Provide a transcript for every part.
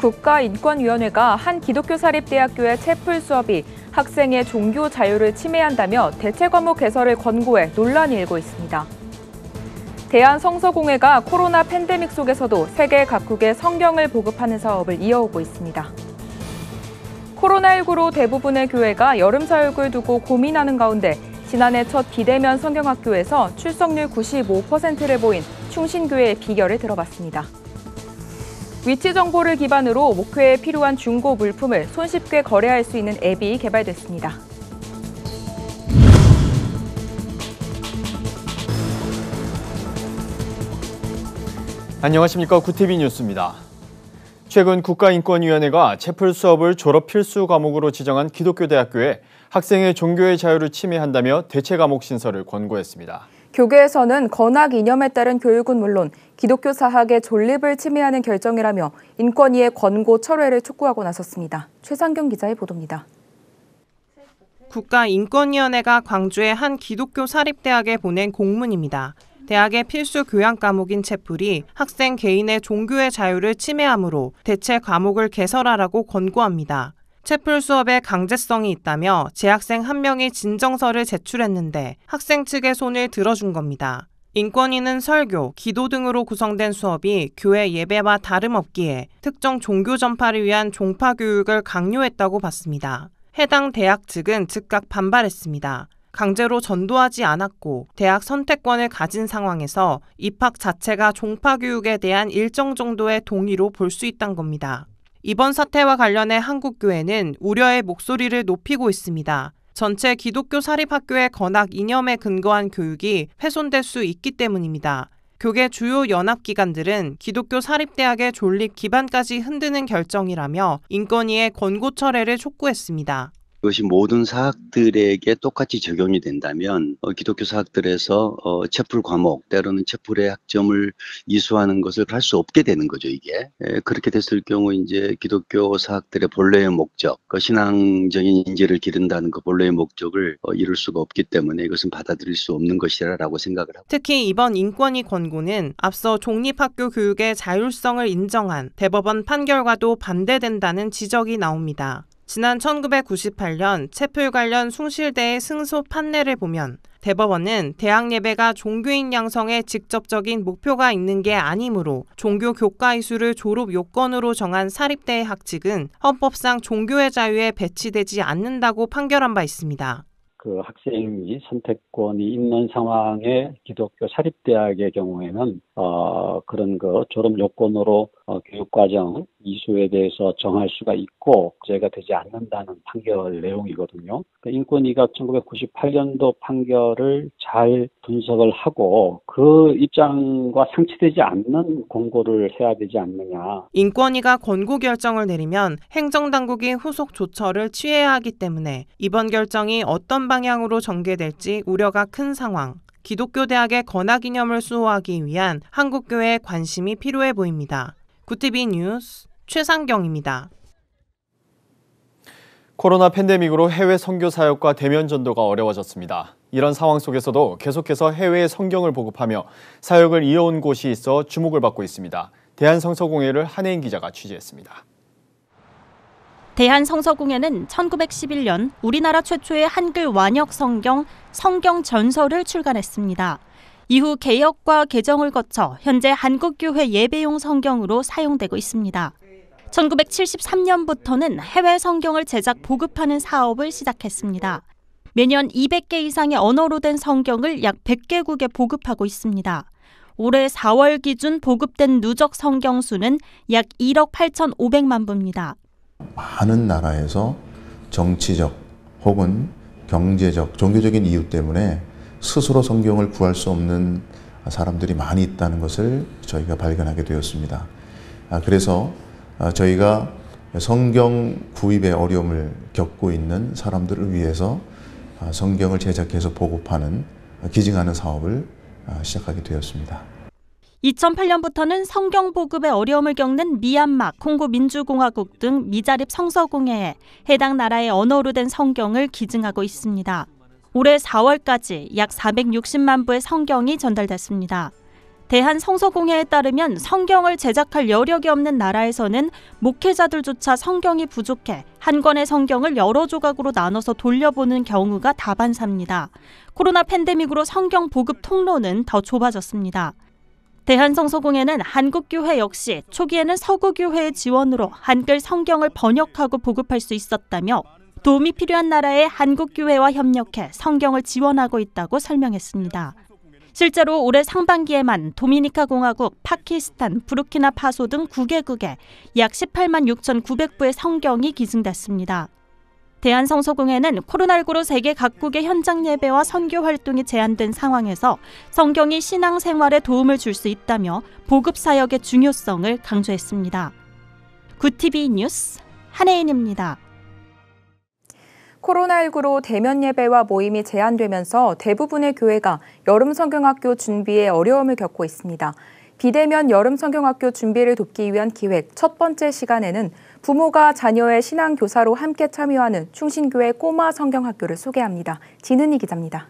국가인권위원회가 한 기독교 사립대학교의 채플 수업이 학생의 종교 자유를 침해한다며 대체 과목 개설을 권고해 논란이 일고 있습니다. 대한성서공회가 코로나 팬데믹 속에서도 세계 각국의 성경을 보급하는 사업을 이어오고 있습니다. 코로나19로 대부분의 교회가 여름 사역을 두고 고민하는 가운데 지난해 첫 비대면 성경학교에서 출석률 95%를 보인 충신교회의 비결을 들어봤습니다. 위치 정보를 기반으로 목회에 필요한 중고 물품을 손쉽게 거래할 수 있는 앱이 개발됐습니다. 안녕하십니까. 구티비 뉴스입니다. 최근 국가인권위원회가 채플 수업을 졸업 필수 과목으로 지정한 기독교 대학교에 학생의 종교의 자유를 침해한다며 대체 과목 신설을 권고했습니다. 교계에서는 건학 이념에 따른 교육은 물론 기독교 사학의 존립을 침해하는 결정이라며 인권위의 권고 철회를 촉구하고 나섰습니다. 최상경 기자의 보도입니다. 국가인권위원회가 광주의 한 기독교 사립대학에 보낸 공문입니다. 대학의 필수 교양 과목인 채플이 학생 개인의 종교의 자유를 침해하므로 대체 과목을 개설하라고 권고합니다. 채플 수업에 강제성이 있다며 재학생 한 명이 진정서를 제출했는데 학생 측의 손을 들어준 겁니다. 인권위는 설교, 기도 등으로 구성된 수업이 교회 예배와 다름없기에 특정 종교 전파를 위한 종파 교육을 강요했다고 봤습니다. 해당 대학 측은 즉각 반발했습니다. 강제로 전도하지 않았고 대학 선택권을 가진 상황에서 입학 자체가 종파 교육에 대한 일정 정도의 동의로 볼 수 있다는 겁니다. 이번 사태와 관련해 한국교회는 우려의 목소리를 높이고 있습니다. 전체 기독교 사립학교의 건학 이념에 근거한 교육이 훼손될 수 있기 때문입니다. 교계 주요 연합기관들은 기독교 사립대학의 존립 기반까지 흔드는 결정이라며 인권위의 권고 철회를 촉구했습니다. 이것이 모든 사학들에게 똑같이 적용이 된다면 기독교 사학들에서 채플 과목 때로는 채플의 학점을 이수하는 것을 할 수 없게 되는 거죠. 이게 그렇게 됐을 경우 이제 기독교 사학들의 본래의 목적, 신앙적인 인재를 기른다는 그 본래의 목적을 이룰 수가 없기 때문에 이것은 받아들일 수 없는 것이라고 생각을 합니다. 특히 이번 인권위 권고는 앞서 종립학교 교육의 자율성을 인정한 대법원 판결과도 반대된다는 지적이 나옵니다. 지난 1998년 채플 관련 숭실대의 승소 판례를 보면 대법원은 대학 예배가 종교인 양성에 직접적인 목표가 있는 게 아니므로 종교 교과 이수를 졸업 요건으로 정한 사립대의 학칙은 헌법상 종교의 자유에 배치되지 않는다고 판결한 바 있습니다. 그 학생이 선택권이 있는 상황의 기독교 사립대학의 경우에는 그런 그 졸업 요건으로 교육과정 이수에 대해서 정할 수가 있고 문제가 되지 않는다는 판결 내용이거든요. 인권위가 1998년도 판결을 잘 분석을 하고 그 입장과 상치되지 않는 권고를 해야 되지 않느냐. 인권위가 권고 결정을 내리면 행정당국이 후속 조처를 취해야 하기 때문에 이번 결정이 어떤 방향으로 전개될지 우려가 큰 상황. 기독교 대학의 건학 이념을 수호하기 위한 한국교회의 관심이 필요해 보입니다. 구티비 뉴스 최상경입니다. 코로나 팬데믹으로 해외 선교 사역과 대면 전도가 어려워졌습니다. 이런 상황 속에서도 계속해서 해외에 성경을 보급하며 사역을 이어온 곳이 있어 주목을 받고 있습니다. 대한성서공회를 한혜인 기자가 취재했습니다. 대한성서공회는 1911년 우리나라 최초의 한글 완역 성경, 성경 전서를 출간했습니다. 이후 개혁과 개정을 거쳐 현재 한국교회 예배용 성경으로 사용되고 있습니다. 1973년부터는 해외 성경을 제작 보급하는 사업을 시작했습니다. 매년 200개 이상의 언어로 된 성경을 약 100개국에 보급하고 있습니다. 올해 4월 기준 보급된 누적 성경 수는 약 1억 8,500만 부입니다. 많은 나라에서 정치적 혹은 경제적, 종교적인 이유 때문에 스스로 성경을 구할 수 없는 사람들이 많이 있다는 것을 저희가 발견하게 되었습니다. 그래서 저희가 성경 구입의 어려움을 겪고 있는 사람들을 위해서 성경을 제작해서 보급하는, 기증하는 사업을 시작하게 되었습니다. 2008년부터는 성경 보급에 어려움을 겪는 미얀마, 콩고 민주공화국 등 미자립 성서공회에 해당 나라의 언어로 된 성경을 기증하고 있습니다. 올해 4월까지 약 460만 부의 성경이 전달됐습니다. 대한성서공회에 따르면 성경을 제작할 여력이 없는 나라에서는 목회자들조차 성경이 부족해 한 권의 성경을 여러 조각으로 나눠서 돌려보는 경우가 다반사입니다. 코로나 팬데믹으로 성경 보급 통로는 더 좁아졌습니다. 대한성서공회는 한국교회 역시 초기에는 서구교회의 지원으로 한글 성경을 번역하고 보급할 수 있었다며 도움이 필요한 나라에 한국교회와 협력해 성경을 지원하고 있다고 설명했습니다. 실제로 올해 상반기에만 도미니카 공화국, 파키스탄, 부르키나파소 등 9개국에 약 18만 6,900부의 성경이 기증됐습니다. 대한성서공회는 코로나19로 세계 각국의 현장 예배와 선교 활동이 제한된 상황에서 성경이 신앙생활에 도움을 줄 수 있다며 보급 사역의 중요성을 강조했습니다. 굿TV 뉴스 한혜인입니다. 코로나19로 대면 예배와 모임이 제한되면서 대부분의 교회가 여름 성경학교 준비에 어려움을 겪고 있습니다. 비대면 여름 성경학교 준비를 돕기 위한 기획 첫 번째 시간에는 부모가 자녀의 신앙 교사로 함께 참여하는 충신교회 꼬마 성경학교를 소개합니다. 진은희 기자입니다.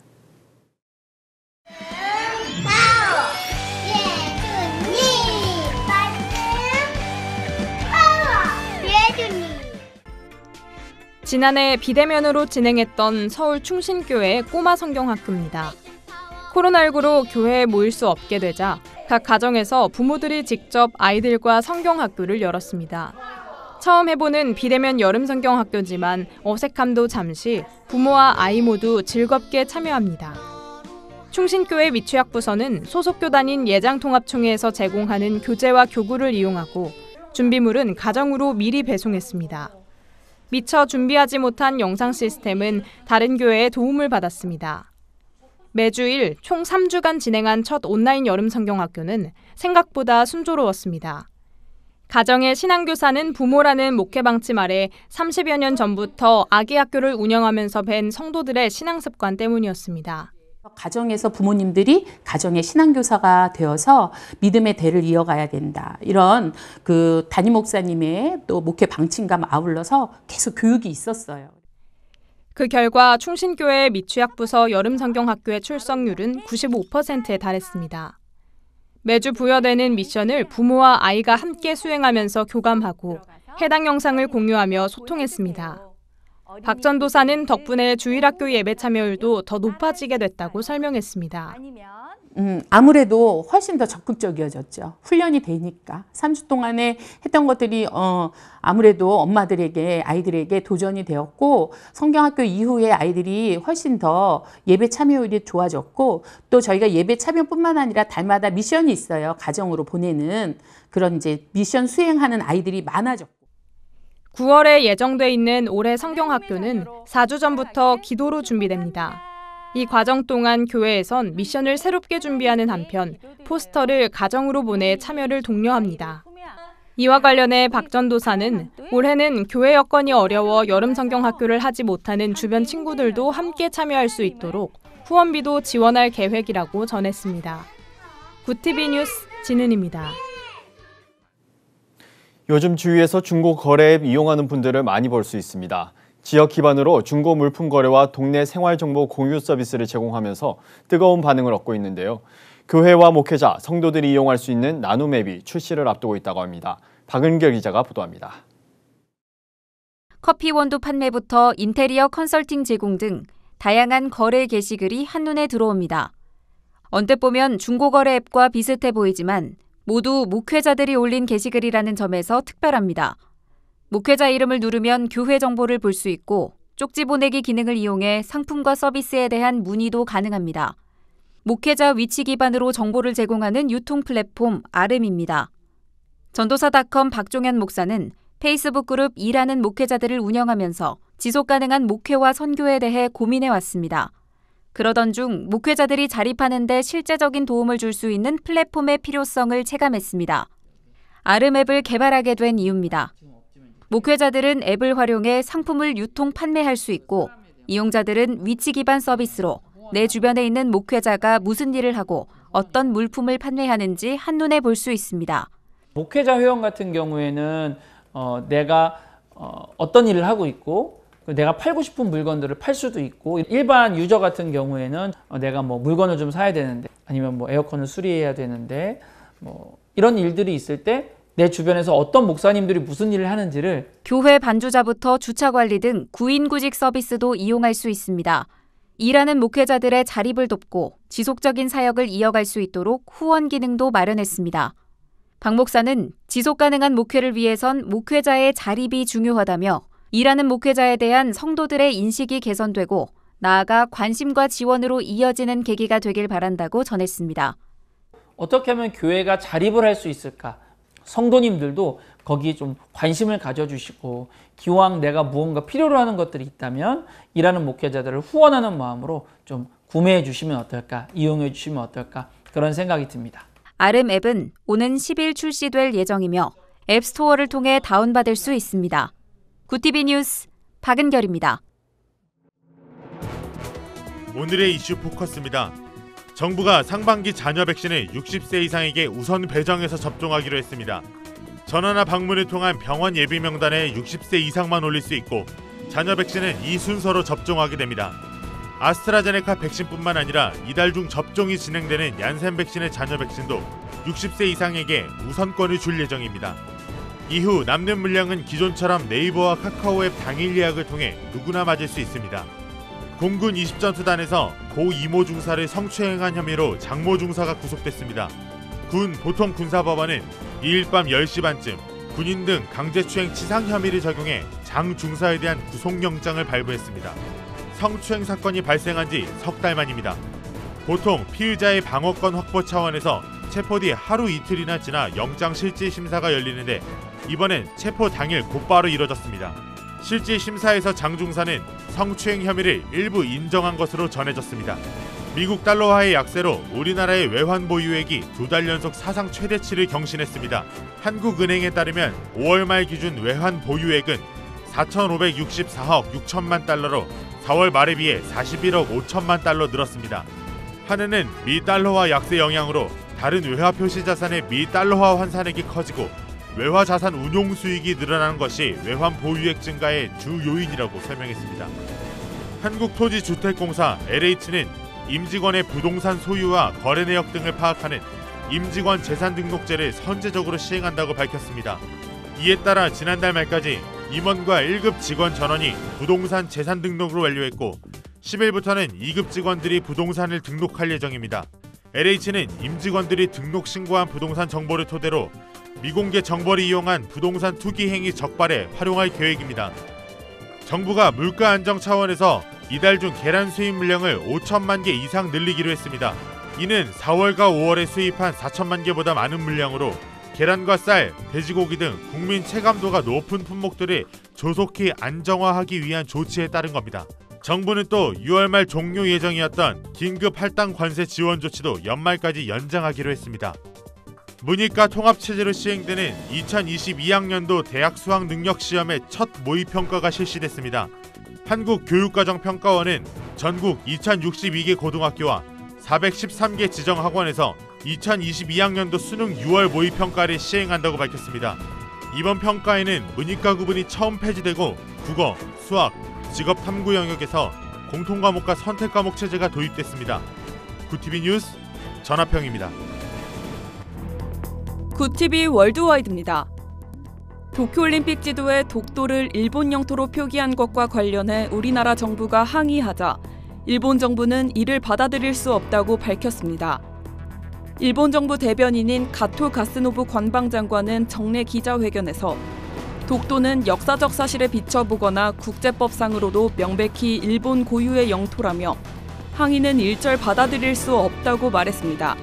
지난해 비대면으로 진행했던 서울 충신교회 꼬마 성경학교입니다. 코로나19로 교회에 모일 수 없게 되자 각 가정에서 부모들이 직접 아이들과 성경학교를 열었습니다. 처음 해보는 비대면 여름 성경학교지만 어색함도 잠시 부모와 아이 모두 즐겁게 참여합니다. 충신교회 미취학부서는 소속 교단인 예장통합총회에서 제공하는 교재와 교구를 이용하고 준비물은 가정으로 미리 배송했습니다. 미처 준비하지 못한 영상 시스템은 다른 교회의 도움을 받았습니다. 매주일 총 3주간 진행한 첫 온라인 여름 성경학교는 생각보다 순조로웠습니다. 가정의 신앙교사는 부모라는 목회 방침 아래 30여 년 전부터 아기 학교를 운영하면서 뵌 성도들의 신앙 습관 때문이었습니다. 가정에서 부모님들이 가정의 신앙교사가 되어서 믿음의 대를 이어가야 된다. 이런 그 담임 목사님의 또 목회 방침과 아울러서 계속 교육이 있었어요. 그 결과 충신교회 미취학부서 여름 성경학교의 출석률은 95%에 달했습니다. 매주 부여되는 미션을 부모와 아이가 함께 수행하면서 교감하고 해당 영상을 공유하며 소통했습니다. 박 전도사는 덕분에 주일학교 예배 참여율도 더 높아지게 됐다고 설명했습니다. 아무래도 훨씬 더 적극적이어졌죠. 훈련이 되니까. 3주 동안에 했던 것들이 아무래도 엄마들에게, 아이들에게 도전이 되었고 성경학교 이후에 아이들이 훨씬 더 예배 참여율이 좋아졌고 또 저희가 예배 참여뿐만 아니라 달마다 미션이 있어요. 가정으로 보내는 그런 이제 미션 수행하는 아이들이 많아졌고. 9월에 예정돼 있는 올해 성경학교는 4주 전부터 기도로 준비됩니다. 이 과정 동안 교회에선 미션을 새롭게 준비하는 한편 포스터를 가정으로 보내 참여를 독려합니다. 이와 관련해 박 전도사는 올해는 교회 여건이 어려워 여름 성경학교를 하지 못하는 주변 친구들도 함께 참여할 수 있도록 후원비도 지원할 계획이라고 전했습니다. 굿TV 뉴스 진은입니다. 요즘 주위에서 중고 거래 앱 이용하는 분들을 많이 볼 수 있습니다. 지역 기반으로 중고 물품 거래와 동네 생활정보 공유 서비스를 제공하면서 뜨거운 반응을 얻고 있는데요. 교회와 목회자, 성도들이 이용할 수 있는 나눔 앱이 출시를 앞두고 있다고 합니다. 박은결 기자가 보도합니다. 커피 원두 판매부터 인테리어 컨설팅 제공 등 다양한 거래 게시글이 한눈에 들어옵니다. 언뜻 보면 중고거래 앱과 비슷해 보이지만 모두 목회자들이 올린 게시글이라는 점에서 특별합니다. 목회자 이름을 누르면 교회 정보를 볼 수 있고 쪽지 보내기 기능을 이용해 상품과 서비스에 대한 문의도 가능합니다. 목회자 위치 기반으로 정보를 제공하는 유통 플랫폼 아름입니다. 전도사.com 박종현 목사는 페이스북 그룹 일하는 목회자들을 운영하면서 지속 가능한 목회와 선교에 대해 고민해왔습니다. 그러던 중 목회자들이 자립하는 데 실제적인 도움을 줄 수 있는 플랫폼의 필요성을 체감했습니다. 아름 앱을 개발하게 된 이유입니다. 목회자들은 앱을 활용해 상품을 유통 판매할 수 있고 이용자들은 위치 기반 서비스로 내 주변에 있는 목회자가 무슨 일을 하고 어떤 물품을 판매하는지 한눈에 볼 수 있습니다. 목회자 회원 같은 경우에는 내가 어떤 일을 하고 있고 내가 팔고 싶은 물건들을 팔 수도 있고, 일반 유저 같은 경우에는 내가 뭐 물건을 좀 사야 되는데, 아니면 뭐 에어컨을 수리해야 되는데, 뭐 이런 일들이 있을 때 내 주변에서 어떤 목사님들이 무슨 일을 하는지를 교회 반주자부터 주차 관리 등 구인구직 서비스도 이용할 수 있습니다. 일하는 목회자들의 자립을 돕고 지속적인 사역을 이어갈 수 있도록 후원 기능도 마련했습니다. 박 목사는 지속 가능한 목회를 위해선 목회자의 자립이 중요하다며 일하는 목회자에 대한 성도들의 인식이 개선되고 나아가 관심과 지원으로 이어지는 계기가 되길 바란다고 전했습니다. 어떻게 하면 교회가 자립을 할 수 있을까? 성도님들도 거기에 좀 관심을 가져주시고, 기왕 내가 무언가 필요로 하는 것들이 있다면 일하는 목회자들을 후원하는 마음으로 좀 구매해 주시면 어떨까, 이용해 주시면 어떨까, 그런 생각이 듭니다. 아름 앱은 오는 10일 출시될 예정이며 앱스토어를 통해 다운받을 수 있습니다. 구티비 뉴스 박은결입니다. 오늘의 이슈 포커스입니다. 정부가 상반기 자녀 백신을 60세 이상에게 우선 배정해서 접종하기로 했습니다. 전화나 방문을 통한 병원 예비 명단에 60세 이상만 올릴 수 있고, 자녀 백신은 이 순서로 접종하게 됩니다. 아스트라제네카 백신뿐만 아니라 이달 중 접종이 진행되는 얀센 백신의 자녀 백신도 60세 이상에게 우선권을 줄 예정입니다. 이후 남는 물량은 기존처럼 네이버와 카카오 앱 당일 예약을 통해 누구나 맞을 수 있습니다. 공군 20전투단에서 고 이모 중사를 성추행한 혐의로 장모 중사가 구속됐습니다. 군 보통군사법원은 이일 밤 10시 반쯤 군인 등 강제추행 치상 혐의를 적용해 장 중사에 대한 구속영장을 발부했습니다. 성추행 사건이 발생한 지 석 달 만입니다. 보통 피의자의 방어권 확보 차원에서 체포 뒤 하루 이틀이나 지나 영장 실질 심사가 열리는데, 이번엔 체포 당일 곧바로 이뤄졌습니다. 실질 심사에서 장 중사는 성추행 혐의를 일부 인정한 것으로 전해졌습니다. 미국 달러화의 약세로 우리나라의 외환 보유액이 2달 연속 사상 최대치를 경신했습니다. 한국은행에 따르면 5월 말 기준 외환 보유액은 4,564억 6천만 달러로 4월 말에 비해 41억 5천만 달러 늘었습니다. 한은은 미 달러화 약세 영향으로 다른 외화 표시 자산의 미 달러화 환산액이 커지고 외화 자산 운용 수익이 늘어나는 것이 외환 보유액 증가의 주 요인이라고 설명했습니다. 한국토지주택공사 LH는 임직원의 부동산 소유와 거래 내역 등을 파악하는 임직원 재산등록제를 선제적으로 시행한다고 밝혔습니다. 이에 따라 지난달 말까지 임원과 1급 직원 전원이 부동산 재산등록을 완료했고, 10일부터는 2급 직원들이 부동산을 등록할 예정입니다. LH는 임직원들이 등록 신고한 부동산 정보를 토대로 미공개 정보를 이용한 부동산 투기 행위 적발에 활용할 계획입니다. 정부가 물가 안정 차원에서 이달 중 계란 수입 물량을 5천만 개 이상 늘리기로 했습니다. 이는 4월과 5월에 수입한 4천만 개보다 많은 물량으로 계란과 쌀, 돼지고기 등 국민 체감도가 높은 품목들을 조속히 안정화하기 위한 조치에 따른 겁니다. 정부는 또 6월 말 종료 예정이었던 긴급 할당 관세 지원 조치도 연말까지 연장하기로 했습니다. 문이과 통합체제로 시행되는 2022학년도 대학 수학 능력 시험의 첫 모의평가가 실시됐습니다. 한국교육과정평가원은 전국 2062개 고등학교와 413개 지정학원에서 2022학년도 수능 6월 모의평가를 시행한다고 밝혔습니다. 이번 평가에는 문이과 구분이 처음 폐지되고 국어, 수학, 직업탐구 영역에서 공통과목과 선택과목 체제가 도입됐습니다. 구티비 뉴스 전하평입니다. 구티비 월드와이드입니다. 도쿄올림픽 지도에 독도를 일본 영토로 표기한 것과 관련해 우리나라 정부가 항의하자 일본 정부는 이를 받아들일 수 없다고 밝혔습니다. 일본 정부 대변인인 가토 가스노부 관방장관은 정례 기자회견에서 독도는 역사적 사실에 비춰보거나 국제법상으로도 명백히 일본 고유의 영토라며 항의는 일절 받아들일 수 없다고 말했습니다.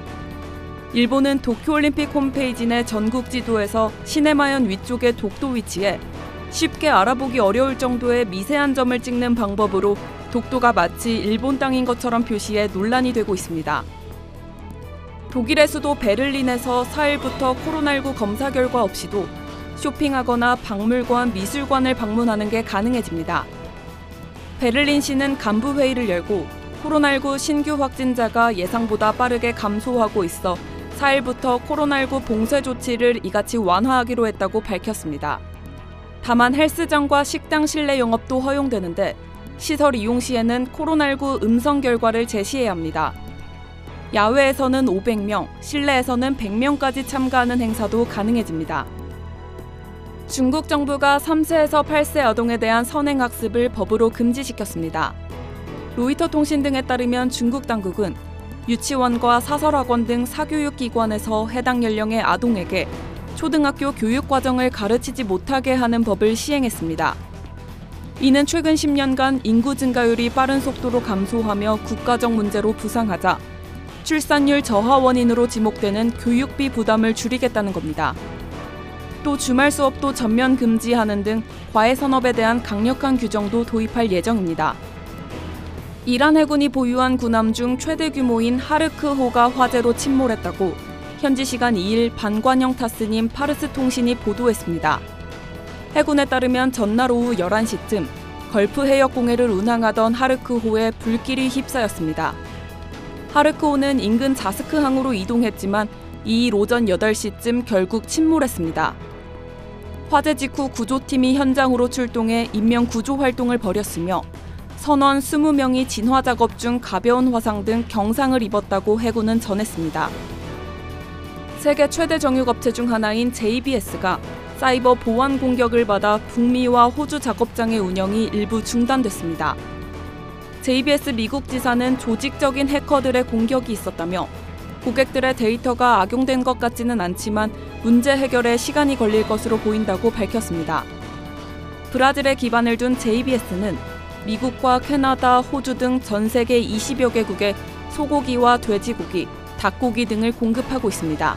일본은 도쿄올림픽 홈페이지 내 전국 지도에서 시내마현 위쪽의 독도 위치에 쉽게 알아보기 어려울 정도의 미세한 점을 찍는 방법으로 독도가 마치 일본 땅인 것처럼 표시해 논란이 되고 있습니다. 독일의 수도 베를린에서 4일부터 코로나19 검사 결과 없이도 쇼핑하거나 박물관, 미술관을 방문하는 게 가능해집니다. 베를린시는 간부회의를 열고 코로나19 신규 확진자가 예상보다 빠르게 감소하고 있어 4일부터 코로나19 봉쇄 조치를 이같이 완화하기로 했다고 밝혔습니다. 다만 헬스장과 식당 실내 영업도 허용되는데 시설 이용 시에는 코로나19 음성 결과를 제시해야 합니다. 야외에서는 500명, 실내에서는 100명까지 참가하는 행사도 가능해집니다. 중국 정부가 3세에서 8세 아동에 대한 선행학습을 법으로 금지시켰습니다. 로이터 통신 등에 따르면 중국 당국은 유치원과 사설학원 등 사교육기관에서 해당 연령의 아동에게 초등학교 교육과정을 가르치지 못하게 하는 법을 시행했습니다. 이는 최근 10년간 인구 증가율이 빠른 속도로 감소하며 국가적 문제로 부상하자 출산율 저하 원인으로 지목되는 교육비 부담을 줄이겠다는 겁니다. 또 주말 수업도 전면 금지하는 등 과외 산업에 대한 강력한 규정도 도입할 예정입니다. 이란 해군이 보유한 군함 중 최대 규모인 하르크호가 화재로 침몰했다고 현지 시간 2일 반관영 타스님 파르스 통신이 보도했습니다. 해군에 따르면 전날 오후 11시쯤 걸프 해역 공해를 운항하던 하르크호에 불길이 휩싸였습니다. 하르크호는 인근 자스크항으로 이동했지만 2일 오전 8시쯤 결국 침몰했습니다. 화재 직후 구조팀이 현장으로 출동해 인명 구조 활동을 벌였으며 선원 20명이 진화 작업 중 가벼운 화상 등 경상을 입었다고 해군은 전했습니다. 세계 최대 정육업체 중 하나인 JBS가 사이버 보안 공격을 받아 북미와 호주 작업장의 운영이 일부 중단됐습니다. JBS 미국 지사는 조직적인 해커들의 공격이 있었다며 고객들의 데이터가 악용된 것 같지는 않지만 문제 해결에 시간이 걸릴 것으로 보인다고 밝혔습니다. 브라질에 기반을 둔 JBS는 미국과 캐나다, 호주 등 전 세계 20여 개국에 소고기와 돼지고기, 닭고기 등을 공급하고 있습니다.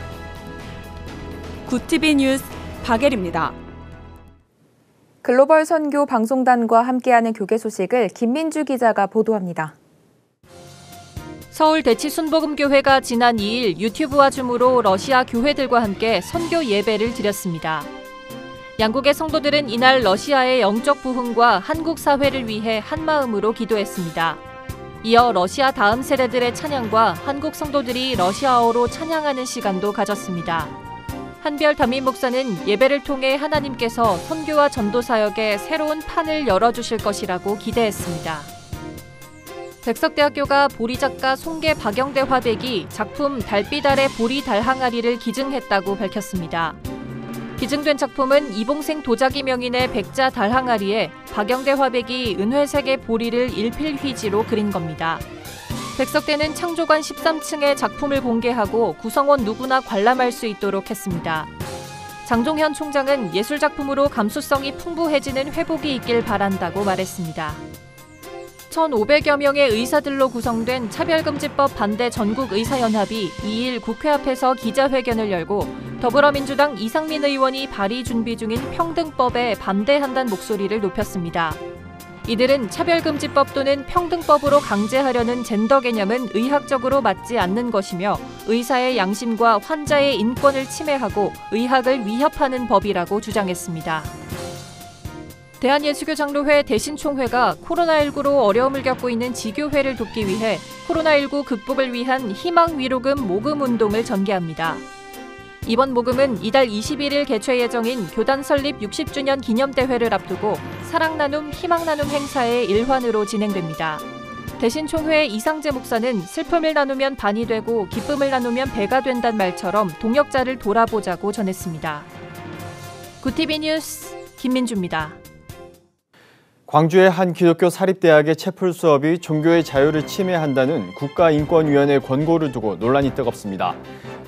굿TV 뉴스 박예리입니다. 글로벌 선교 방송단과 함께하는 교계 소식을 김민주 기자가 보도합니다. 서울 대치순복음교회가 지난 2일 유튜브와 줌으로 러시아 교회들과 함께 선교 예배를 드렸습니다. 양국의 성도들은 이날 러시아의 영적 부흥과 한국 사회를 위해 한마음으로 기도했습니다. 이어 러시아 다음 세대들의 찬양과 한국 성도들이 러시아어로 찬양하는 시간도 가졌습니다. 한별 담임 목사는 예배를 통해 하나님께서 선교와 전도 사역에 새로운 판을 열어주실 것이라고 기대했습니다. 백석대학교가 보리작가 송계 박영대 화백이 작품 달빛 아래 보리 달항아리를 기증했다고 밝혔습니다. 기증된 작품은 이봉생 도자기 명인의 백자 달항아리에 박영대 화백이 은회색의 보리를 일필휘지로 그린 겁니다. 백석대는 창조관 13층에 작품을 공개하고 구성원 누구나 관람할 수 있도록 했습니다. 장종현 총장은 예술작품으로 감수성이 풍부해지는 회복이 있길 바란다고 말했습니다. 1,500여 명의 의사들로 구성된 차별금지법 반대 전국의사연합이 2일 국회 앞에서 기자회견을 열고 더불어민주당 이상민 의원이 발의 준비 중인 평등법에 반대한다는 목소리를 높였습니다. 이들은 차별금지법 또는 평등법으로 강제하려는 젠더 개념은 의학적으로 맞지 않는 것이며 의사의 양심과 환자의 인권을 침해하고 의학을 위협하는 법이라고 주장했습니다. 대한예수교장로회 대신총회가 코로나19로 어려움을 겪고 있는 지교회를 돕기 위해 코로나19 극복을 위한 희망위로금 모금 운동을 전개합니다. 이번 모금은 이달 21일 개최 예정인 교단 설립 60주년 기념대회를 앞두고 사랑나눔, 희망나눔 행사의 일환으로 진행됩니다. 대신총회 이상재 목사는 슬픔을 나누면 반이 되고 기쁨을 나누면 배가 된다는 말처럼 동역자를 돌아보자고 전했습니다. 굿TV 뉴스 김민주입니다. 광주의 한 기독교 사립대학의 채플 수업이 종교의 자유를 침해한다는 국가인권위원회 권고를 두고 논란이 뜨겁습니다.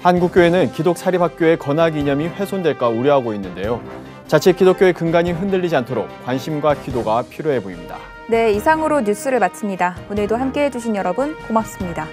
한국교회는 기독 사립학교의 건학 이념이 훼손될까 우려하고 있는데요. 자칫 기독교의 근간이 흔들리지 않도록 관심과 기도가 필요해 보입니다. 네, 이상으로 뉴스를 마칩니다. 오늘도 함께해 주신 여러분 고맙습니다.